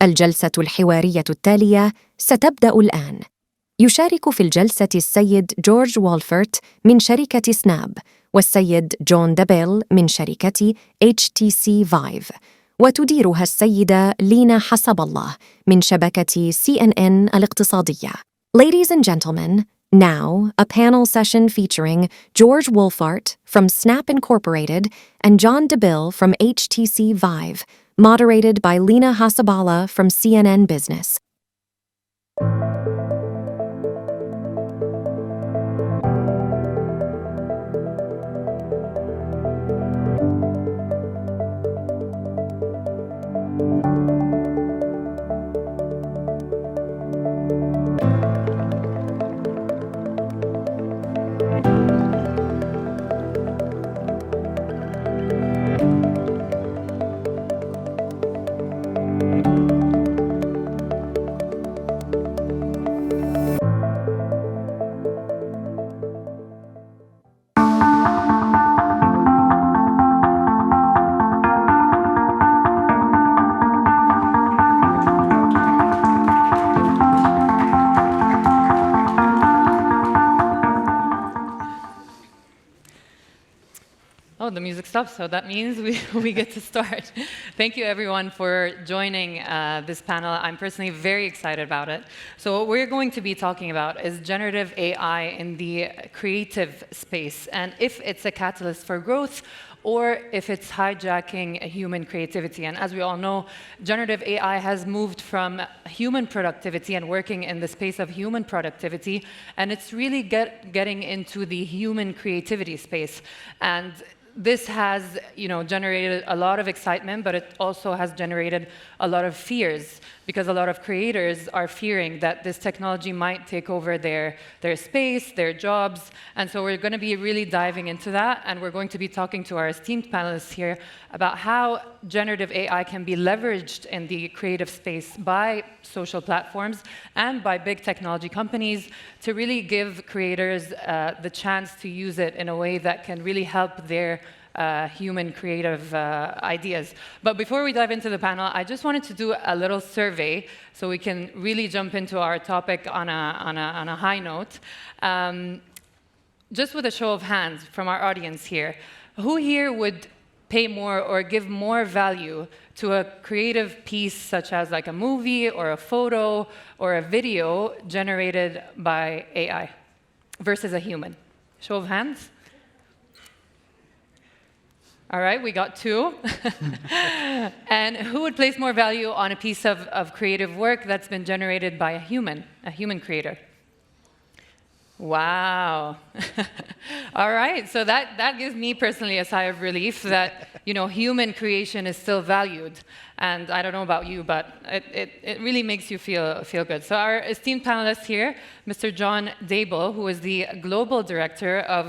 الجلسة الحوارية التالية ستبدأ الآن. يشارك في الجلسة السيد جورج وولفارت من شركة سناب، والسيد جون دابيل من شركة HTC Vive، وتديرها السيدة لينا حسب الله من شبكة CNN الاقتصادية. Ladies and gentlemen, now a panel session featuring George Wolfart from Snap Incorporated and John Dabill from HTC Vive, moderated by Lenah Hassaballah from CNN Business. Oh, the music stops, so that means we get to start. Thank you, everyone, for joining this panel. I'm personally very excited about it. So what we're going to be talking about is generative AI in the creative space, and if it's a catalyst for growth, or if it's hijacking human creativity. And as we all know, generative AI has moved from human productivity and working in the space of human productivity, and it's really getting into the human creativity space. And this has, generated a lot of excitement, but it also has generated a lot of fears, because a lot of creators are fearing that this technology might take over their space, their jobs. And so we're going to be really diving into that, and we're going to be talking to our esteemed panelists here about how generative AI can be leveraged in the creative space by social platforms and by big technology companies to really give creators the chance to use it in a way that can really help their human creative ideas. But before we dive into the panel, I just wanted to do a little survey so we can really jump into our topic on a high note. Just with a show of hands from our audience here, who here would pay more or give more value to a creative piece such as like a movie or a photo or a video generated by AI versus a human? Show of hands. All right, we got two. And who would place more value on a piece of creative work that's been generated by a human creator? Wow. All right, so that gives me personally a sigh of relief that human creation is still valued. And I don't know about you, but it really makes you feel good. So our esteemed panelist here, Mr. John Dabill, who is the Global Director of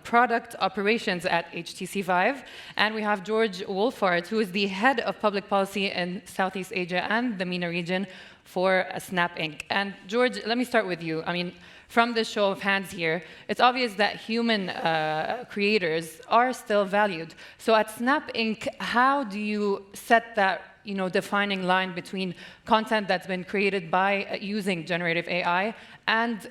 Product Operations at HTC Vive. And we have Georg Wolfart, who is the Head of Public Policy in Southeast Asia and the MENA region for Snap Inc. And Georg, let me start with you. I mean, from this show of hands here, it's obvious that human creators are still valued. So at Snap Inc., how do you set that defining line between content that's been created by using generative AI and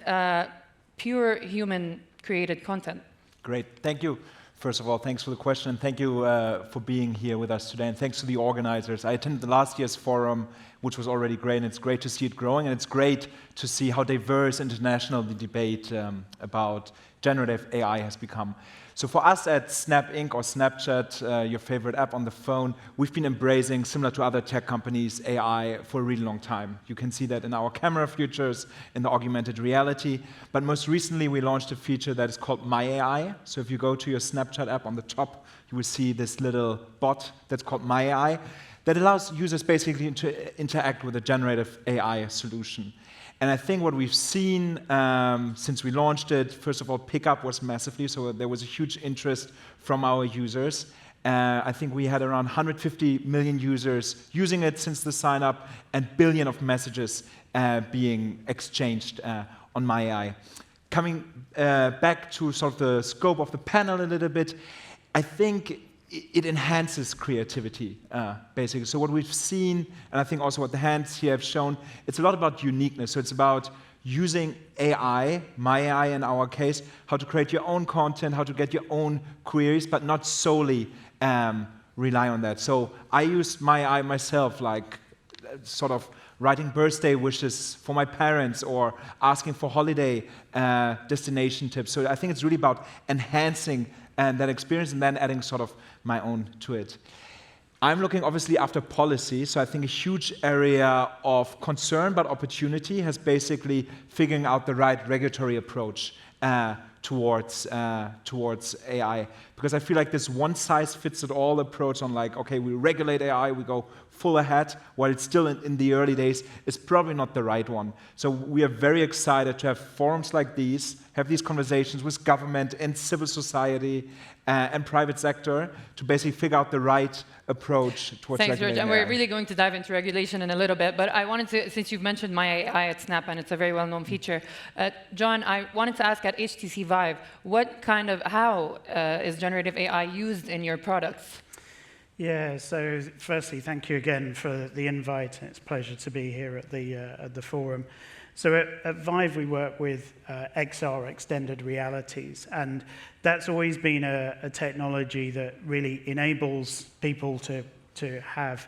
pure human-created content? Great. Thank you. First of all, thanks for the question, and thank you for being here with us today, and thanks to the organizers. I attended the last year's forum, which was already great, and it's great to see it growing, and it's great to see how diverse international the debate about generative AI has become. So for us at Snap Inc. or Snapchat, your favorite app on the phone, we've been embracing, similar to other tech companies, AI for a really long time. You can see that in our camera features, in the augmented reality. But most recently, we launched a feature that is called My AI. So if you go to your Snapchat app on the top, you will see this little bot that's called My AI that allows users basically to interact with a generative AI solution. And I think what we've seen since we launched it, first of all, pickup was massively, so there was a huge interest from our users. I think we had around 150 million users using it since the sign-up, and billion of messages being exchanged on My AI. Coming back to sort of the scope of the panel a little bit, I think it enhances creativity, basically. So what we've seen, and I think also what the hands here have shown, it's a lot about uniqueness. So it's about using AI, my AI in our case, how to create your own content, how to get your own queries, but not solely rely on that. So I used my AI myself, like sort of writing birthday wishes for my parents or asking for holiday destination tips. So I think it's really about enhancing that experience and then adding sort of my own to it. I'm looking obviously after policy, so I think a huge area of concern but opportunity has basically figuring out the right regulatory approach towards AI. Because I feel like this one-size-fits-it-all approach on like, okay, we regulate AI, we go full ahead, while it's still in the early days, is probably not the right one. So we are very excited to have forums like these, have these conversations with government and civil society and private sector to basically figure out the right approach towards Thanks, George. regulating And AI. we're really going to dive into regulation in a little bit, but I wanted to, since you've mentioned my AI at Snap, and it's a very well-known feature, John, I wanted to ask at HTC Vive, how is generative AI used in your products? Yeah, so firstly, thank you again for the invite. It's a pleasure to be here at the forum. So at Vive, we work with XR, extended realities, and that's always been a technology that really enables people to have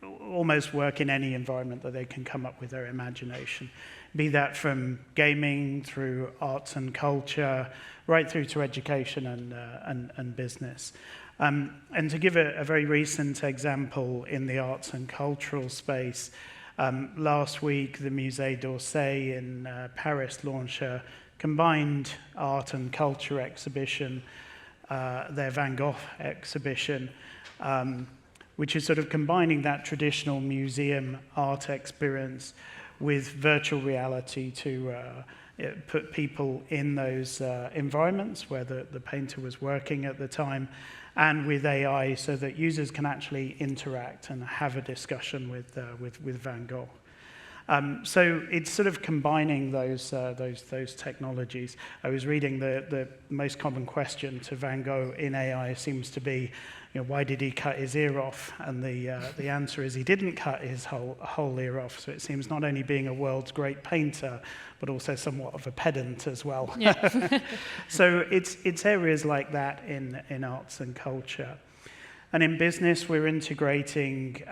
almost work in any environment that they can come up with their imagination, be that from gaming through arts and culture, right through to education and business. And to give a very recent example in the arts and cultural space, last week the Musée d'Orsay in Paris launched a combined art and culture exhibition, their Van Gogh exhibition, which is sort of combining that traditional museum art experience with virtual reality to put people in those environments where the painter was working at the time, and with AI so that users can actually interact and have a discussion with Van Gogh. So it's sort of combining those technologies. I was reading the most common question to Van Gogh in AI seems to be, why did he cut his ear off? And the answer is he didn't cut his whole ear off. So it seems not only being a world's great painter, but also somewhat of a pedant as well. Yeah. So it's areas like that in arts and culture. And in business, we're integrating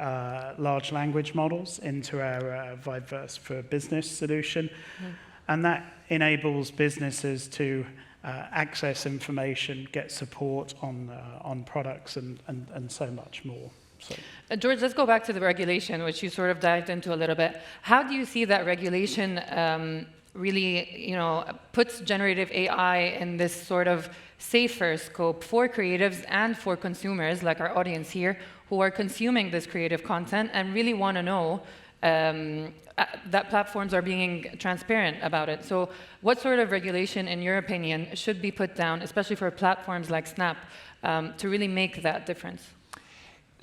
large language models into our Viveverse for Business solution. Mm. And that enables businesses to access information, get support on products, and so much more. So. George, let's go back to the regulation, which you sort of dived into a little bit. How do you see that regulation really, puts generative AI in this sort of safer scope for creatives and for consumers, like our audience here, who are consuming this creative content and really want to know that platforms are being transparent about it? So what sort of regulation, in your opinion, should be put down, especially for platforms like Snap, to really make that difference?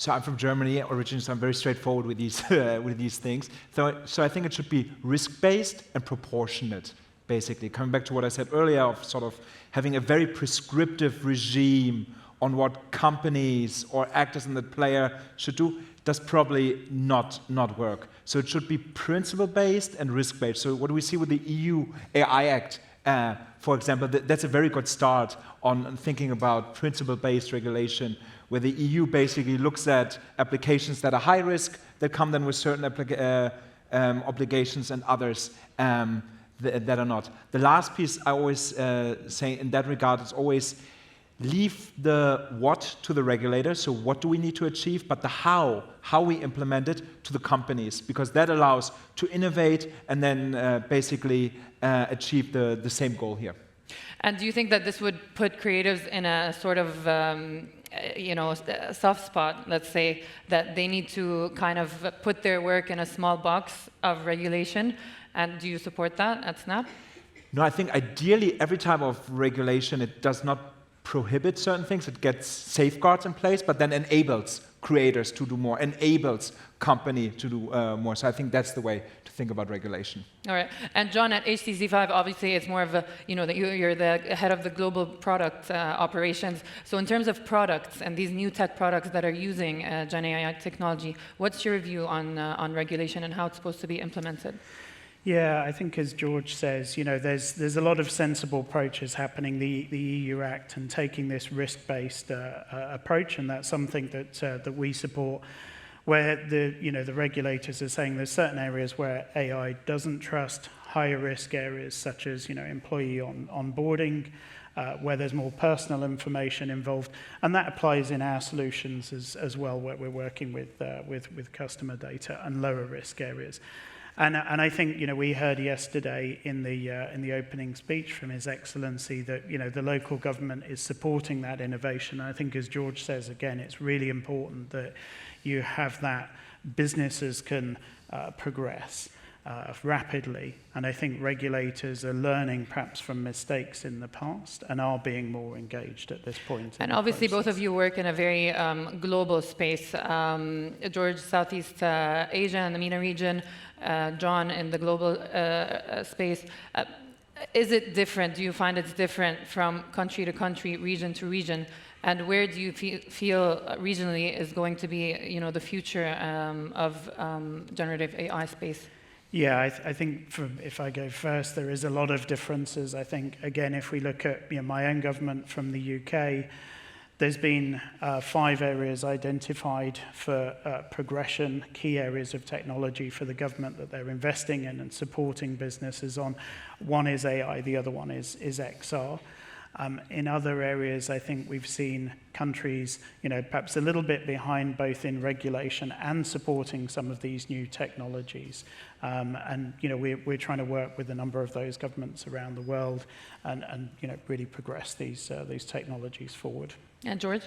So I'm from Germany originally, so I'm very straightforward with these things. So I think it should be risk-based and proportionate, basically. Coming back to what I said earlier of sort of having a very prescriptive regime on what companies or actors in the player should do, does probably not work. So it should be principle-based and risk-based. So what do we see with the EU AI Act, for example? That's a very good start on thinking about principle-based regulation, where the EU basically looks at applications that are high risk, that come then with certain obligations, and others that are not. The last piece I always say in that regard is always leave the what to the regulator, so what do we need to achieve, but the how we implement it, to the companies, because that allows to innovate and then basically achieve the same goal here. And do you think that this would put creatives in a sort of soft spot, let's say, that they need to kind of put their work in a small box of regulation? And do you support that at Snap? No, I think ideally every type of regulation, it does not prohibit certain things, it gets safeguards in place, but then enables creators to do more, enables company to do more. So I think that's the way to think about regulation. All right. And John, at HTC Vive, obviously it's more of a, that you're the head of the global product operations. So in terms of products and these new tech products that are using GenAI technology, what's your view on regulation and how it's supposed to be implemented? Yeah, I think as George says, there's a lot of sensible approaches happening, the EU Act, and taking this risk-based approach, and that's something that we support, where the regulators are saying there's certain areas where AI doesn't trust, higher risk areas such as employee onboarding, where there's more personal information involved, and that applies in our solutions as well, where we're working with customer data and lower risk areas. And I think we heard yesterday in the opening speech from His Excellency that the local government is supporting that innovation. And I think, as George says again, it's really important that you have that businesses can progress rapidly. And I think regulators are learning perhaps from mistakes in the past and are being more engaged at this point. And obviously both of you work in a very global space. George, Southeast Asia and the MENA region, John in the global space. Is it different? Do you find it's different from country to country, region to region? And where do you feel regionally is going to be, the future of generative AI space? Yeah, I think if I go first, there is a lot of differences. I think, again, if we look at my own government from the UK, there's been 5 areas identified for progression, key areas of technology for the government that they're investing in and supporting businesses on. One is AI, the other one is XR. In other areas, I think we've seen countries, perhaps a little bit behind both in regulation and supporting some of these new technologies. And we're trying to work with a number of those governments around the world and really progress these technologies forward. And George?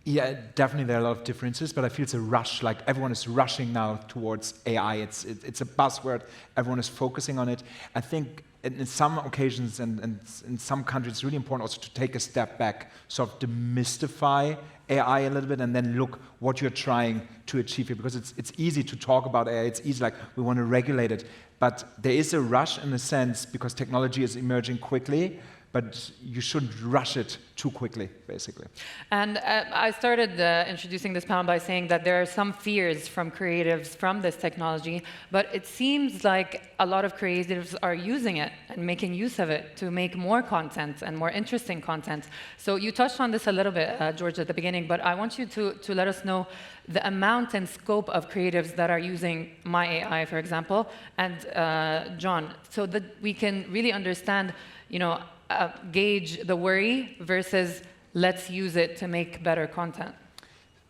Yeah, definitely there are a lot of differences, but I feel it's a rush. Like everyone is rushing now towards AI. It's a buzzword. Everyone is focusing on it. I think in some occasions and in some countries, it's really important also to take a step back, sort of demystify AI a little bit, and then look what you're trying to achieve here. Because it's easy to talk about AI. It's easy, like we want to regulate it, but there is a rush in a sense because technology is emerging quickly. But you shouldn't rush it too quickly, basically. And I started introducing this panel by saying that there are some fears from creatives from this technology, but it seems like a lot of creatives are using it and making use of it to make more content and more interesting content. So you touched on this a little bit, George, at the beginning, but I want you to let us know the amount and scope of creatives that are using My AI, for example, and John, so that we can really understand, gauge the worry versus let's use it to make better content.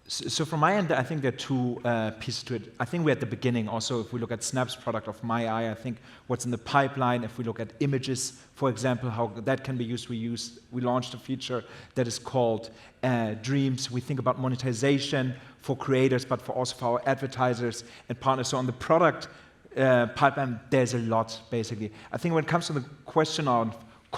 So from my end, I think there are 2 pieces to it. I think we're at the beginning also. If we look at Snap's product of My AI, I think what's in the pipeline, if we look at images, for example, how that can be used, we launched a feature that is called Dreams. We think about monetization for creators, but also for our advertisers and partners. So on the product pipeline, there's a lot, basically. I think when it comes to the question on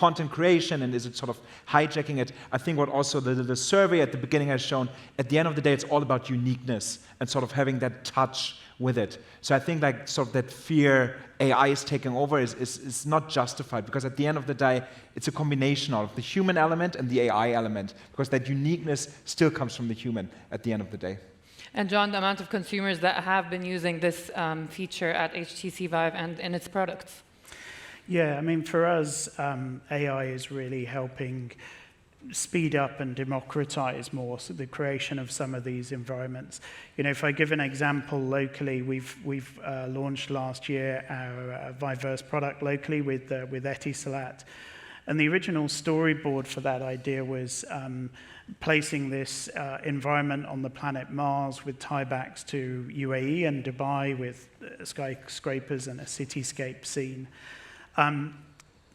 content creation and is it sort of hijacking it, I think what also the survey at the beginning has shown, at the end of the day, it's all about uniqueness and sort of having that touch with it. So I think like sort of that fear AI is taking over is not justified, because at the end of the day, it's a combination of the human element and the AI element, because that uniqueness still comes from the human at the end of the day. And John, the amount of consumers that have been using this feature at HTC Vive and in its products? Yeah, I mean, for us, AI is really helping speed up and democratize more the creation of some of these environments. If I give an example locally, we've launched last year our Viveverse product locally with Etisalat. And the original storyboard for that idea was placing this environment on the planet Mars with tiebacks to UAE and Dubai with skyscrapers and a cityscape scene.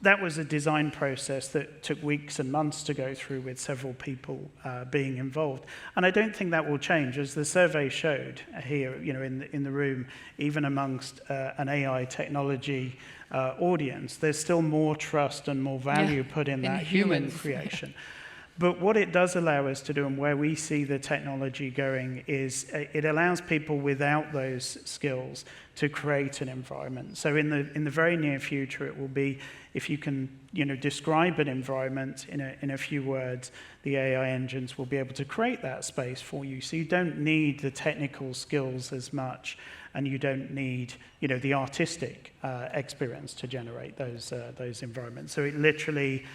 That was a design process that took weeks and months to go through with several people being involved. And I don't think that will change. As the survey showed here, in the room, even amongst an AI technology audience, there's still more trust and more value put in that human creation. But what it does allow us to do, and where we see the technology going, is it allows people without those skills to create an environment. So in the very near future, it will be, if you can describe an environment in a few words, the AI engines will be able to create that space for you. So you don't need the technical skills as much, and you don't need the artistic experience to generate those environments. So it literally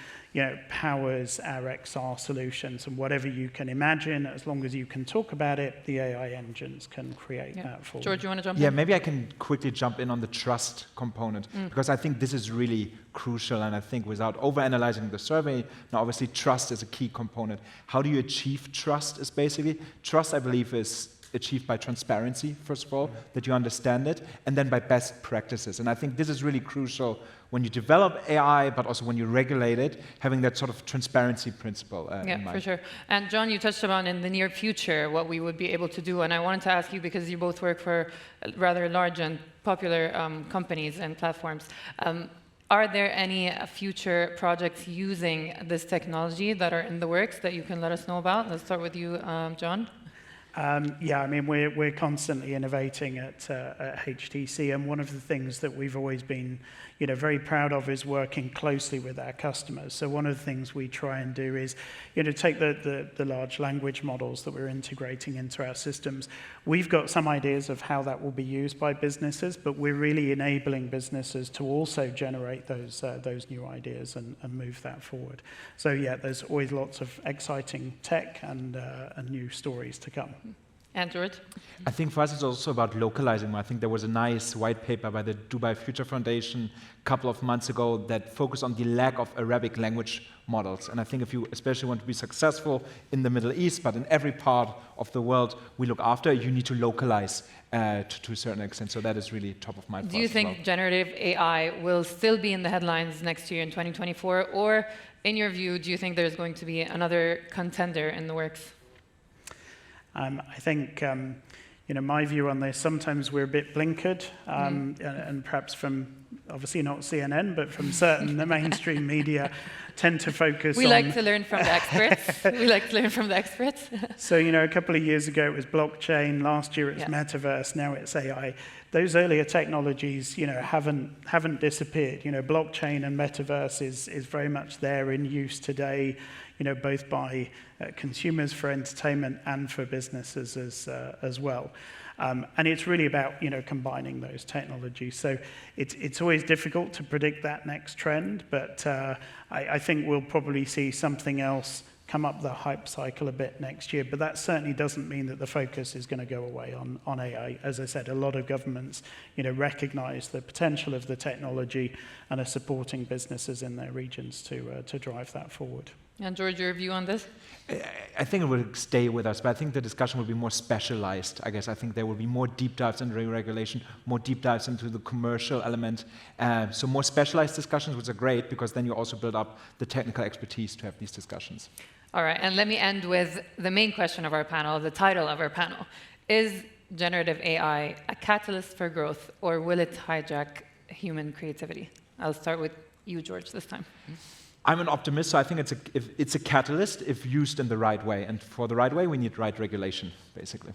powers our XR solutions, and whatever you can imagine, as long as you can talk about it, the AI engines can create that for you. George, you want to jump in? Yeah, maybe I can quickly jump in on the trust component, because I think this is really crucial, and I think without overanalyzing the survey, now obviously trust is a key component. How do you achieve trust is basically, trust I believe is achieved by transparency, first of all, that you understand it, and then by best practices. And I think this is really crucial when you develop AI, but also when you regulate it, having that sort of transparency principle in mind. Yeah, for sure. And John, you touched upon in the near future what we would be able to do, and I wanted to ask you, because you both work for rather large and popular companies and platforms, are there any future projects using this technology that are in the works that you can let us know about? Let's start with you, John. Yeah, I mean, we're constantly innovating at HTC, and one of the things that we've always been, very proud of is working closely with our customers. So one of the things we try and do is, take the large language models that we're integrating into our systems. We've got some ideas of how that will be used by businesses, but we're really enabling businesses to also generate those new ideas and move that forward. So yeah, there's always lots of exciting tech and new stories to come. And George? I think for us it's also about localizing. I think there was a nice white paper by the Dubai Future Foundation a couple of months ago that focused on the lack of Arabic language models. And I think if you especially want to be successful in the Middle East, but in every part of the world we look after, you need to localize to a certain extent. So that is really top of mind for us. Do you think generative AI will still be in the headlines next year in 2024? Or in your view, do you think there's going to be another contender in the works? I think, my view on this, sometimes we're a bit blinkered, and perhaps from, obviously not CNN, but from certain the mainstream media tend to focus on... We like to learn from the experts. We like to learn from the experts. So, a couple of years ago it was blockchain, last year it was metaverse, now it's AI. Those earlier technologies, haven't disappeared. Blockchain and metaverse is very much there in use today, both by consumers for entertainment and for businesses as well. And it's really about, combining those technologies. So it's always difficult to predict that next trend, but I think we'll probably see something else come up the hype cycle a bit next year. But that certainly doesn't mean that the focus is going to go away on AI. As I said, a lot of governments, recognize the potential of the technology and are supporting businesses in their regions to drive that forward. And George, your view on this? I think it will stay with us, but I think the discussion will be more specialized. I guess I think there will be more deep dives into regulation, more deep dives into the commercial element. So more specialized discussions, which are great, because then you also build up the technical expertise to have these discussions. All right, and let me end with the main question of our panel, the title of our panel. Is generative AI a catalyst for growth, or will it hijack human creativity? I'll start with you, George, this time. I'm an optimist, so I think it's a catalyst if used in the right way. And for the right way, we need right regulation, basically.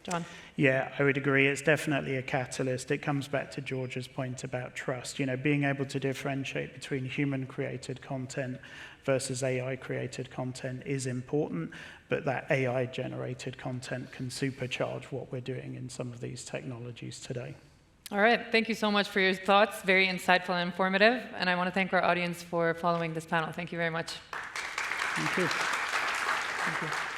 John? Yeah, I would agree. It's definitely a catalyst. It comes back to George's point about trust. Being able to differentiate between human-created content versus AI-created content is important, but that AI-generated content can supercharge what we're doing in some of these technologies today. All right, thank you so much for your thoughts. Very insightful and informative. And I want to thank our audience for following this panel. Thank you very much. Thank you. Thank you.